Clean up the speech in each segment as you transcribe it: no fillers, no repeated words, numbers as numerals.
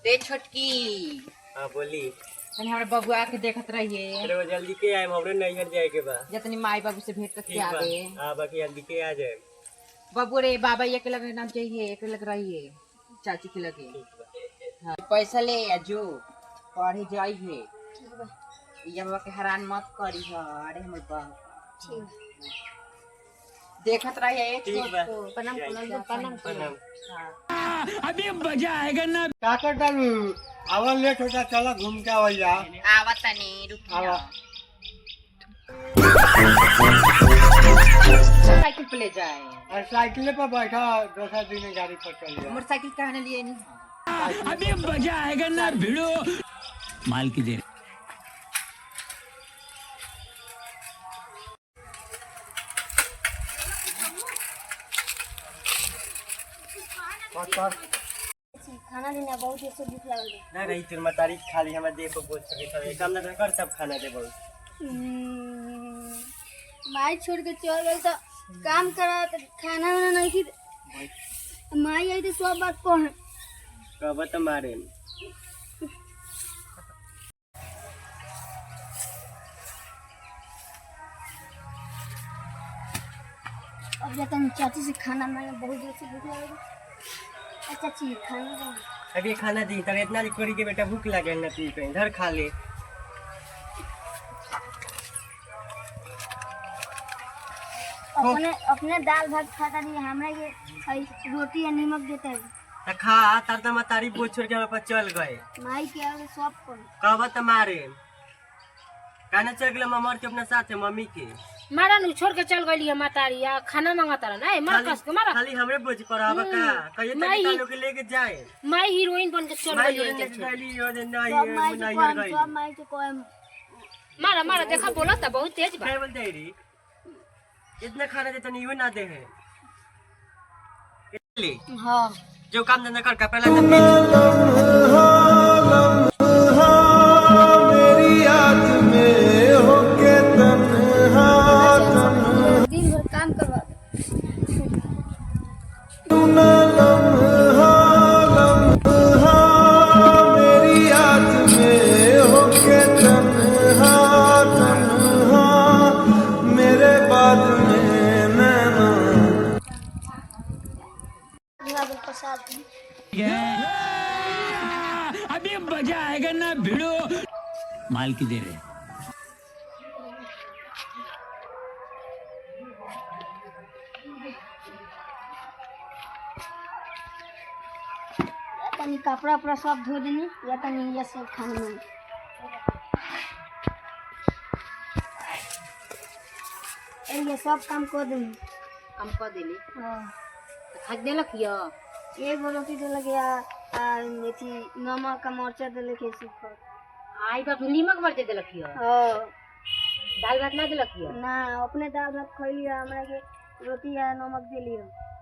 ते छोटकी। हाँ बोली। तनी हमरा बबुआ के देखत रहिए। अरे वो जल्दी के आए, हमरे नैहर जाए के बा। जतनी माई बाबू से भेंट करके आवे। हां बाकी जल्दी के आ जाए। बबू रे बाबा ये के लगे नाम चाहिए, एक लग रहिए चाची के लगे। हां पैसा ले आ जो पढ़े जाइए। ये बाबा के हैरान मत करी ह। अरे हमर बाप ठीक देखत रहिए। प्रणाम प्रणाम। हां अभी मजा आएगा ना। का कर डालू आवा लेट होता, चला घूम के आवल जा। आवा तनी रुकिया। साइकिल पे ले जाए। और साइकिल पर बैठा दूसरा दिन गाड़ी पर चल जा। मोटरसाइकिल कहने लिए नहीं। अभी मजा आएगा ना भिड़ो माल की देर। खाना देना बहुत ऐसे भूख लगल ना रही तेरे मतारी खाली हमरा दे को बोल सके सब काम ना कर, सब खाना दे बहुत। माई छोड़ के चल गई तो काम करा तो खाना वाना नहीं थी। माई आई तो सब बात कह कब त मारे अब जाता हूँ चाची से खाना मांगे, बहुत देर से भूख लगल। चाची खाना दो। अभी खाना दी तर इतना कोरी के बेटा भूख लगे ना, तू कहीं इधर खा ले। अपने दाल भात खाता नहीं, हमरा के रोटी या नमक देता है। त खा तर त मतारी बोझ छोड़ के हमरा चल गए। माई के और सब को कब त मारे काने चल गेल ममर के अपने साथ है मम्मी के मारा नु छोड़ के चल गई है मातारी या खाना मांगता रहा ना मार कस के मारा। खाली हमरे बोझ पर आवा का कहिए त लोग लेके जाए। माई हीरोइन बन के चल गई है। सब माई के कोई मारा मारा देखा बोला था बहुत तेज बा। क्या बोलते रे इतना खाना देता नहीं ना दे है ले। हां जो काम धंधा कर पहला तो मेरी याद में होके तन्हा दिन भर काम करवा मेरी याद में होके तन्हा तन्हा मेरे बाद में नैना। प्रसाद अभी मजा आएगा ना भिड़ो माल की देर है। तनी कपड़ा उपड़ा सब धो देनी या तनी ये सब खाना में ये सब काम कर देनी। काम कर देली हां खा देलक या एगो रोटी दे लगे मेथी नमक का मरचा दे लगे सुखर। आई बाप नीमक मर दे देलक या। हां दाल भात ना देलक या ना अपने दाल भात खइली, हमरा के रोटी या नमक देली।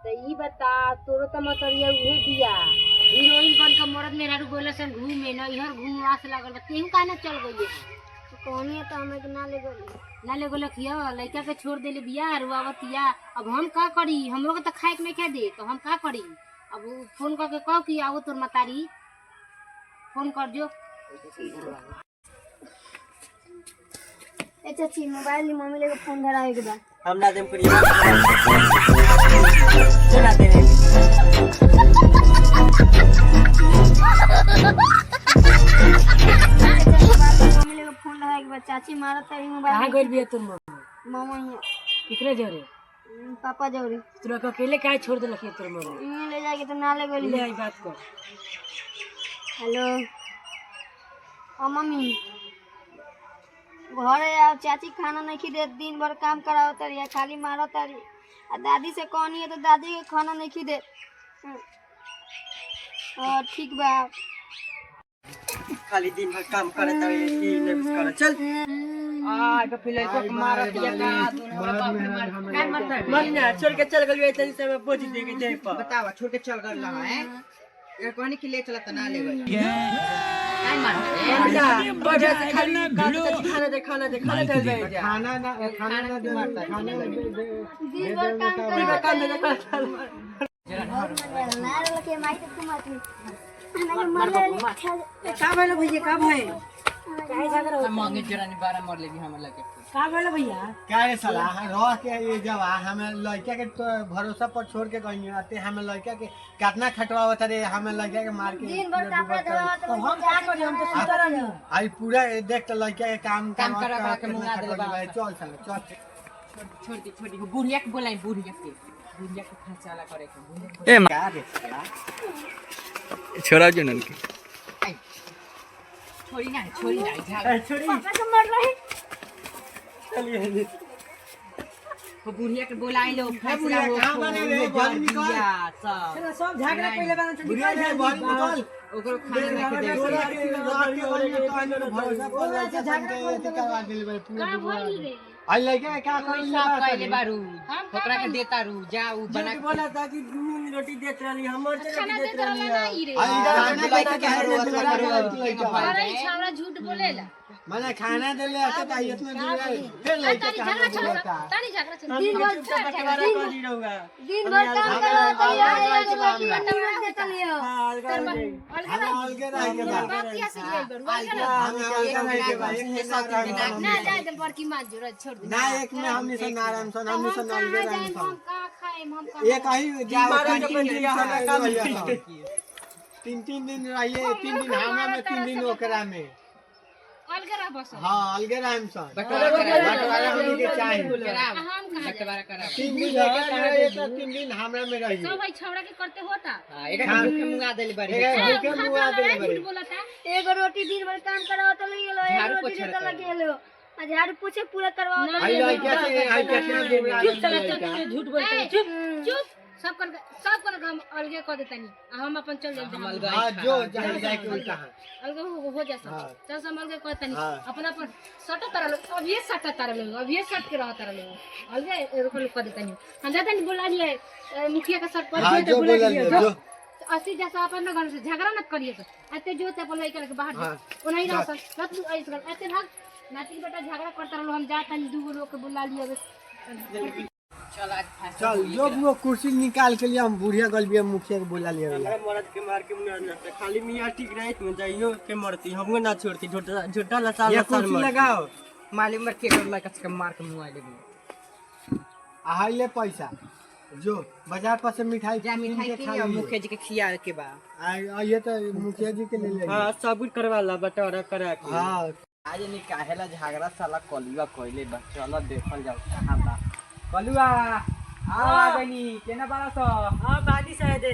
तो ई बता तोरो त मतरिया उहे दिया हीरोइन बन के मरद मेरा बोले सन घूमे ना इहर घूमवा से लागल बा तेहू काहे ना चल गई है। तो कहनी तो हमें के ना ले गई ना ले गोलक या लड़का के छोड़ देले बिया रुआवतिया। अब हम का करी, हमरो के त खाए के नहीं खा दे तो हम का करी। अब फोन करके कह कि आओ तोर मतारी फोन कर जो। ए चाची मोबाइल मम्मी लेके फोन धरावे के बा। हम ना देम करिए चला दे मम्मी लेके फोन धरावे के बा। चाची मारत है मोबाइल। कहां गइल बिया तोर मामा यहाँ किकरे जरे पापा जौरी तोरा के अकेले काहे छोड़ देलक तोर मम्मी। ले जाके तो ना ले गई। ले आई बात कर। हेलो हाँ मम्मी घर आओ, चाची खाना नहीं खी दे, दिन भर काम कराओ तारी खाली मारो तारी। आ दादी से कहनी है तो दादी के खाना नहीं खी दे। ठीक बा खाली दिन भर काम करत है की नहीं कर चल आ तो फिर लड़का के मारत या का दोनों बाप रे मार काय मत है। मन ना छोड़ के चल गई इतनी से मैं बोझ दे के जाए पर बतावा छोड़ के चल गल रहा है। ये कहनी कि ले चला त ना ले गई काय मारत बजा से खाली खाना दे खाना दे खाना दे जा खाना ना दे मारता खाना ना दे दिन भर काम काम दे और मन ना रल के माई तो तुम आती का भइल भैया का भइल काहे झगड़ा होता मांगे जरानी 12 मर लेगी हम लगे का भइल भैया क्या रे साला रह के ये जब हमें लड़का के तो भरोसा पर छोड़ के गई आते हमें लड़का के कितना खटवावत रे हमें लड़का के मार के दिन भर कपड़ा धोवा तो हम का करी हम तो सुता रही आई पूरा देख तो लड़का के काम करा के मुंगा देले बा चल साला चल छोड़ दी बुढ़िया के बोलाई बुढ़िया के खर्चा करे के ए क्या रे साला छोरा जो नल के छोड़ी ना झाड़ छोड़ी पापा को मर रहे चलिए वो बुढ़िया के बोलाई लो फैसला बुढ़िया हो कहाँ बने रे? बाहर निकल। सब चलो सब झगड़ा पहले बार से बुढ़िया के बाहर निकल ओकरो खाना लेके दे तोरा के रात के बनी तो आने भरोसा पर लड़का झगड़ा के करवा देले बे पूरा दुनिया आई लड़का का कोई सब पहले बारू ओकरा के देता रू जा ऊ बना के बोला था कि दूध रोटी देत रहली हमर से खाना रोटी दे देत रहली तरला नहीं रे आई खाना लड़का लेके के रोज लगा अरे ई छावड़ा झूठ बोलेला मैंने खाना देले आके त इतना दूर फिर लड़का तारी कहां झगड़ा बोलता चल तारी झगड़ा चल दिन भर चुपचाप बंटवारा कर दी रहूगा दिन भर काम करो तो आज बाकी बटवा देता लियो हां अलग हम अलगे रह के बा बात किया से ले बड़ हम अलगे रह के बा एक में ना ना जाए तो बड़की मां जरूरत छोड़ दे ना एक में हमनी से नारायण सन हमनी से अलगे रह हम सन का खाए हम का एक ही जाओ मारो तीन जब दिया हमरा काम तीन दिन रहिए 3 दिन हमरा में 3 दिन ओकरा में अलग रह बस हां अलगे रह हम सन बटवारा हमनी के चाहिए हम कहां बटवारा करा 3 दिन ओकरा में रहिए तो 3 दिन हमरा में रहिए सब भाई छावड़ा के करते होता एक भूखे मुंगा देले बारी एक भूखे मुआ देले बड़े झूठ बोलता एगो रोटी दिन भर काम कराओ तो लियो झाड़ू एगो रोटी पोछा देता करता लगे लो आ झाड़ू पोछे पूरा करवाओ तो आई लड़का से आई कितना दिन चुप चला चुप झूठ बोलते चुप चुप सब कर हम अलगे कर देता नहीं हम अपन चल जाते हां जो जाए के उल्टा अलगे हो जा सब चल हम अलगे कहता नहीं हाँ। अपना अपन सट तरल अब ये सट तरल अब ये सट के रह तरल अलगे रोकल कर देता नहीं हम जाता नहीं बोला लिए मुखिया का सर पर हां जो बोला जो अस्सी जैसा अपन घर से झगड़ा न करिए तो अते जो ते अपन लइका के बाहर ओ नहीं रह सक रत ऐसे अते भाग नाती बेटा झगड़ा करता रहलो हम जाता नहीं दू लोग के बुला लिए चल आज फांसी चल जो वो कुर्सी निकाल के लिए हम बुढ़िया गलबिया मुखिया के बुला लिया हमरा मरद के मार के मुना ना खाली मियां ठीक रही में जाइयो के मरती हमको ना छोड़ती झूठा झूठा लसाल ये लसाल कुर्सी लगाओ मालूम मर के कर लगा के मार के मुंगा देबी आहाई ले पैसा जो बाजार पर से मिठाई जा मिठाई के लिए मुखिया जी के खिया के बा ये तो मुखिया जी के ले ले हां सब कुछ करवा ला बटवारा करा के हां आज नहीं काहेला झगड़ा साला कलुआ कइले बा चल देखल जाओ कहां बा कलुआ आ गनी केना बारा सो हां बादी शायद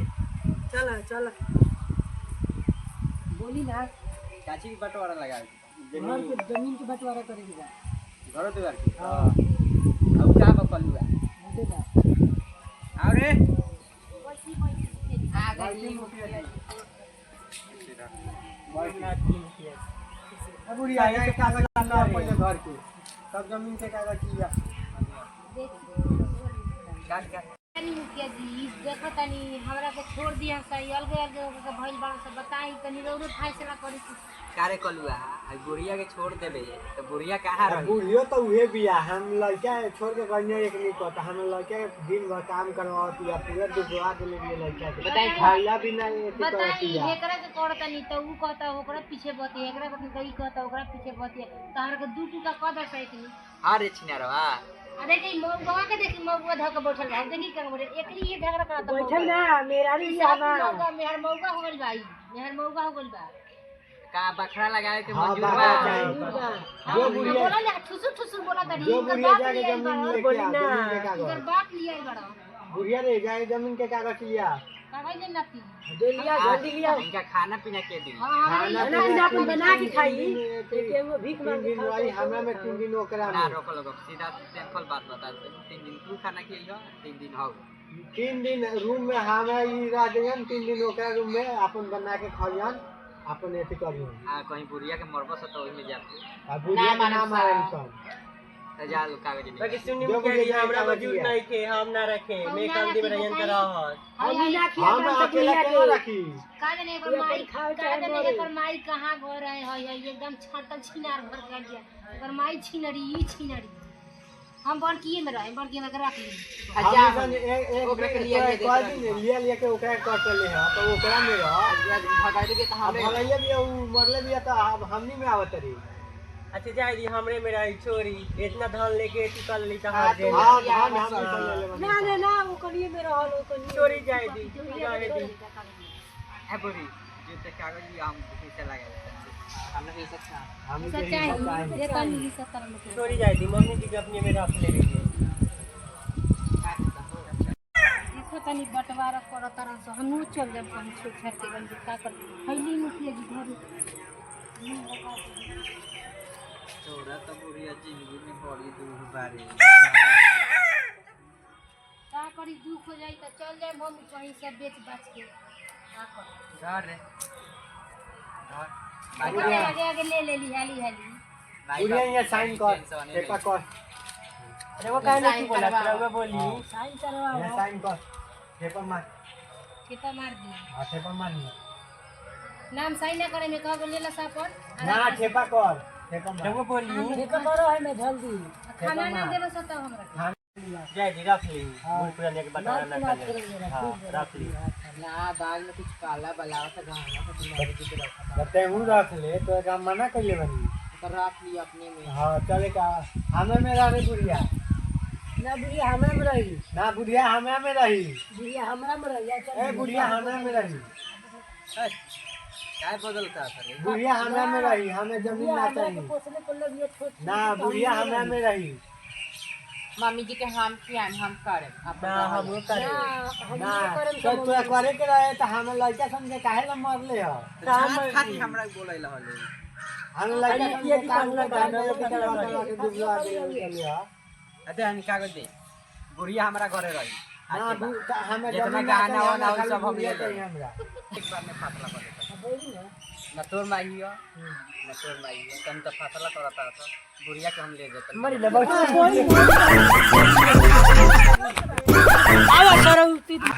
चला चला बोली ना चाची की बटवारा लगा घर के जमीन के बंटवारा करेगी बा घर द्वार की हां अब का बा कलुआ अरे आ गई अब बुढ़िया ये कागज ला पहले घर के सब जमीन के कागज लिया तनी मुखिया जी देखो तनी हमरा के छोड़ दिया सही अलगे अलगे के भइल बाड़ सब बताई तनी रोड फैसला करी कारे कलुआ आज बुढ़िया के छोड़ देबे तो बुढ़िया कहां रही बुढ़ियो तो उहे बिया हम लड़का छोड़ के गन्या एक नहीं कहता हम लड़का दिन भर काम करवाती है पूरा दुखवा के लिए लड़का के बताई खाइला भी नहीं एती बताई करती है एकरा के करतनी तो ऊ कहता ओकरा पीछे बती एकरा के कई कहता ओकरा पीछे बती तहर के दू टुका कद सैतनी अरे छिनारवा अरे कि मौगवा के देखी मौगवा धक बैठल बा देखी कर बोले एकरी ये झगड़ा करता बैठल ना मेरा भी आना मौगा मेहर मौगा हो गइल भाई मेहर मौगा हो गइल बा का बखरा लगाए के हाँ, मंजूर बखरा बा लगाए। जो बुढ़िया बोला ले ठुसु ठुसु बोला तड़ी जो इधर बुढ़िया बात जाके लिया जमीन बड़ा लेके आ जमीन के इधर कागज बात लिया बड़ा बुढ़िया रे जाए जमीन के कागज लिया कागज ले नती दे लिया जल्दी लिया इनका खाना पीना के दी हां हां खाना पीना अपन बना के खाई एगो भीख तीन मांग के दिन रही हमरा में 3 दिन ओकरा ना में रोको लोगो सीधा सिंपल बात बता दे 3 दिन तू खाना खइयो 3 दिन हो 3 दिन रूम में हमें ई रह देन 3 दिन ओकरा रूम में अपन बना के खलियन अपन एथी करियन आ कहीं बुढ़िया के मरबो से तो ओहि में जाते आ बुढ़िया के नाम आरन सन तो जा लो कागज में बाकी सुनी जो मुखिया जी बुढ़िया हमरा कागज वजूद लिया। नहीं के हम ना रखे मैं काम दी बरयन रहत हम बिना खिया हम काम से अकेला बुढ़िया क्यों के रखी काज ने एकर माई काज ने एकर माई कहां घर है एकदम छाटल छिनार घर कर दिया एकर माई छिनरी ई छिनरी हम बड़किए में रहे, बड़किए में रख ली। अच्छा हम एक ओकरा के लिए एक कह दिन लिया के ओकरा कट ले है तो ओकरा में रह भगाई के तो अब हमें भगैया भी उ मरले भी तो अब हमनी में आवत रही। अच्छा जाए दी हमरे में रही छोरी इतना धान लेके तू कल ली तो हाँ, हाथ दे तो हां यार, हम हाँ। निकल ले बनी। ना ना ना वो कलिए में रहल वो कलिए छोरी जाए दी जाए दी है बोरी जो तक कागज भी हम पैसा लगा हमने भी सकता हम ऐसा चाहिए ये कल नहीं सकता हम लोग। छोरी जाए दी मम्मी जी के अपने में रख ले रही देखो तनी बंटवारा कर तरह से हम चल जाब कहीं छोड़ छाड़ के गन का कर खैली मुखिया जी घर थोड़ा तो बुढ़िया जिंदगी में बड़ी दुख बारे का करी दुख हो जाई तो चल जाए हम कहीं सब बेच बाच के का कर घर रे आगे आगे आगे ले ली हाली हाली बुढ़िया ये साइन कर पेपर कर अरे वो कहने की बोला तेरा बोली साइन करवा ये साइन कर पेपर मार कितना मार दी हां पेपर मार नाम साइन ना करे में कह गो लेला सा पर ना ठेपा कर ठेपा मार वो बोली एक करो है मैं जल्दी खाना ना देबो सता हमरा जाए दी रख ली भूल पूरा लेके बटाना ना कर हां रख ली ना दाल में कुछ काला बलावा तो गाना तो तुम्हारे जी के बते हूं रख ले तो काम मना कर ले बनी तो रख लिया अपने में हां चले का हमें में रह रे बुढ़िया ना बुढ़िया हमरा में रही ना बुढ़िया हमें में रही बुढ़िया हमरा में रही ए बुढ़िया हमें में रही काय बदलता सर बुढ़िया हमें में रही हमें जमीन ना चाहिए पोसले को लग ये छोट ना बुढ़िया हमें में रही मम्मी जी के हम किया हम करे ना हम वो करे ना तो तोरा करे के रहे तो हमें लड़का समझे काहे ला मरले हो खाती हमरा बोलै ला हले हम लड़का समझे काहे ला गाना के चला के दुबला के लिए हो अते हम कागज दे बुढ़िया हमरा घरे रही ना हमें जितना जमीन गहना ना वहना चाहिए, सब हम बुढ़िया ले चाहिए हमरा एक बार में फासला कर देता ना तोर माई हो ना तोर माई हो तन तो फासला करता था बुढ़िया के हम ले देते मरी ले बहुत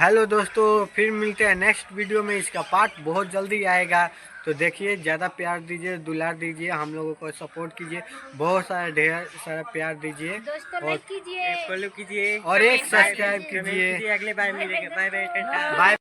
हेलो दोस्तों फिर मिलते हैं नेक्स्ट वीडियो में। इसका पार्ट बहुत जल्दी आएगा तो देखिए ज़्यादा प्यार दीजिए, दुलार दीजिए, हम लोगों को सपोर्ट कीजिए, बहुत सारा ढेर सारा प्यार दीजिए दोस्तों लाइक कीजिए फॉलो कीजिए और एक सब्सक्राइब कीजिए। अगले बार मिलेंगे बाय बाय बाय।